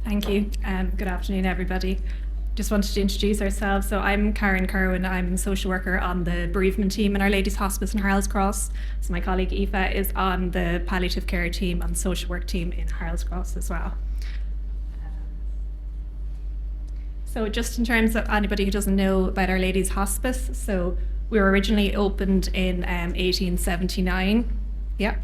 Thank you. Good afternoon, everybody. Just wanted to introduce ourselves. So I'm Kirwan. I'm a social worker on the bereavement team in Our Lady's Hospice in Harold's Cross. So my colleague Aoife is on the palliative care team and social work team in Harold's Cross as well. So just in terms of anybody who doesn't know about Our Lady's Hospice, so we were originally opened in 1879. Yeah,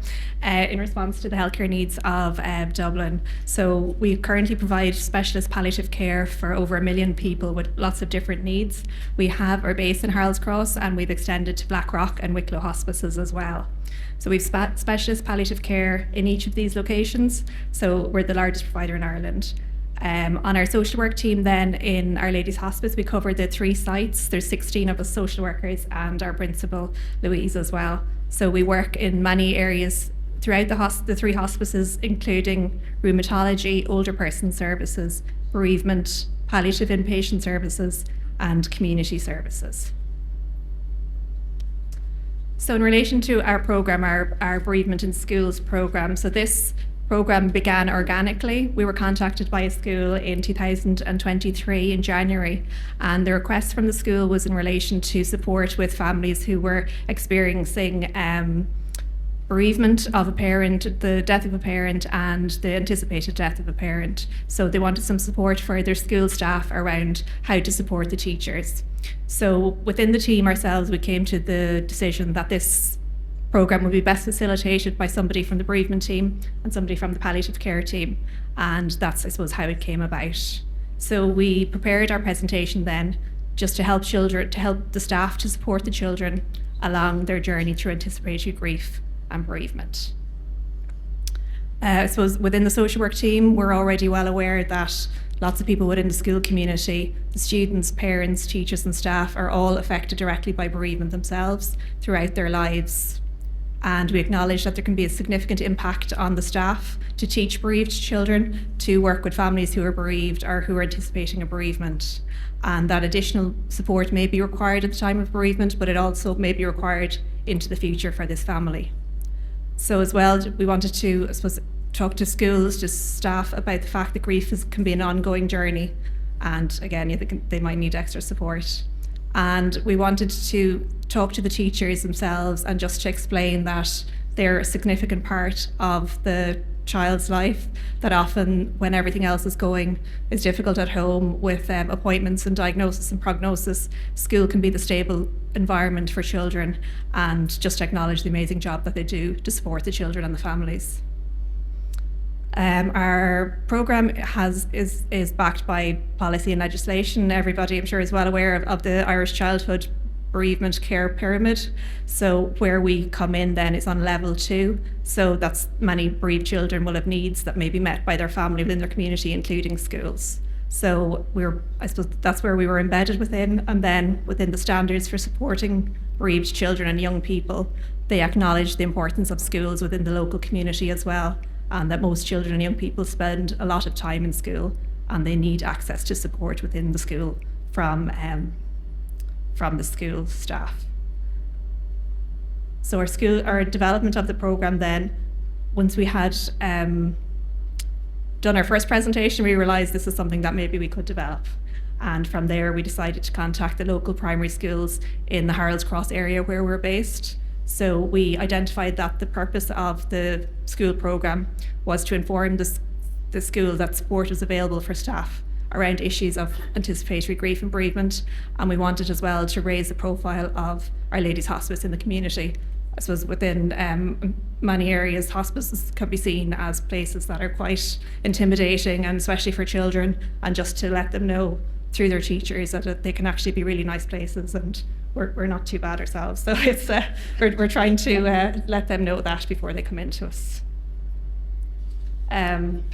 in response to the healthcare needs of Dublin. So we currently provide specialist palliative care for over 1 million people with lots of different needs. We have our base in Harold's Cross and we've extended to Blackrock and Wicklow hospices as well. So we've specialist palliative care in each of these locations. So we're the largest provider in Ireland. On our social work team then in Our Lady's Hospice, we cover the 3 sites. There's 16 of us social workers and our principal, Louise, as well. So we work in many areas throughout the 3 hospices, including rheumatology, older person services, bereavement, palliative inpatient services, and community services. So in relation to our programme, our Bereavement in Schools programme, so this programme began organically. We were contacted by a school in 2023 in January, and the request from the school was in relation to support with families who were experiencing bereavement of a parent, the death of a parent, and the anticipated death of a parent. So they wanted some support for their school staff around how to support the teachers. So within the team ourselves, we came to the decision that this programme would be best facilitated by somebody from the bereavement team and somebody from the palliative care team. And that's, I suppose, how it came about. So we prepared our presentation then just to help the staff to support the children along their journey through anticipatory grief and bereavement. I suppose within the social work team, we're already well aware that lots of people within the school community, the students, parents, teachers and staff are all affected directly by bereavement themselves throughout their lives. And we acknowledge that there can be a significant impact on the staff to teach bereaved children to work with families who are bereaved or who are anticipating a bereavement. And that additional support may be required at the time of bereavement, but it also may be required into the future for this family. So as well, we wanted to, I suppose, talk to schools, to staff about the fact that grief can be an ongoing journey. And again, they might need extra support. And we wanted to talk to the teachers themselves and just to explain that they're a significant part of the child's life, that often when everything else is difficult at home with appointments and diagnosis and prognosis, school can be the stable environment for children, and just acknowledge the amazing job that they do to support the children and the families. Our programme is backed by policy and legislation. Everybody, I'm sure, is well aware of the Irish Childhood Bereavement Care Pyramid. So where we come in then is on level 2. So that's many bereaved children will have needs that may be met by their family within their community, including schools. So I suppose that's where we were embedded within. And then within the standards for supporting bereaved children and young people, they acknowledge the importance of schools within the local community as well, and that most children and young people spend a lot of time in school and they need access to support within the school from the school staff. So our development of the programme then, once we had done our first presentation, we realised this is something that maybe we could develop. And from there, we decided to contact the local primary schools in the Harold's Cross area where we're based. So we identified that the purpose of the school programme was to inform the school that support is available for staff around issues of anticipatory grief and bereavement, and we wanted as well to raise the profile of Our Lady's Hospice in the community. I suppose within many areas, hospices can be seen as places that are quite intimidating, and especially for children, and just to let them know through their teachers that they can actually be really nice places, and we're not too bad ourselves. So it's we're trying to let them know that before they come into us. And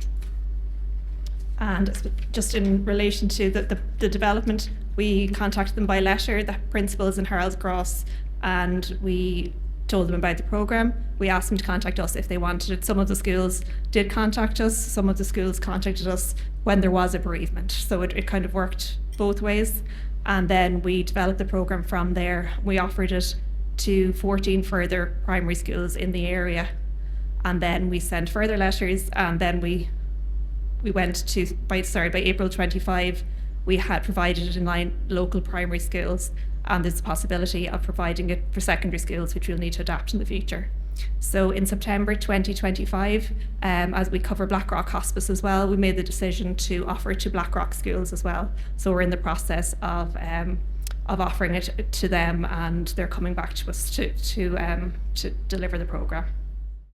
just in relation to the development, we contacted them by letter, the principals in Harold's Cross, and we told them about the programme. We asked them to contact us if they wanted it. Some of the schools did contact us, some of the schools contacted us when there was a bereavement. So it kind of worked both ways. And then we developed the programme from there. We offered it to 14 further primary schools in the area. And then we sent further letters, and then we by April 25, we had provided it in 9 local primary schools, and there's a possibility of providing it for secondary schools, which we'll need to adapt in the future. So in September 2025, as we cover Blackrock Hospice as well, we made the decision to offer it to Blackrock schools as well. So we're in the process of offering it to them, and they're coming back to us to deliver the programme.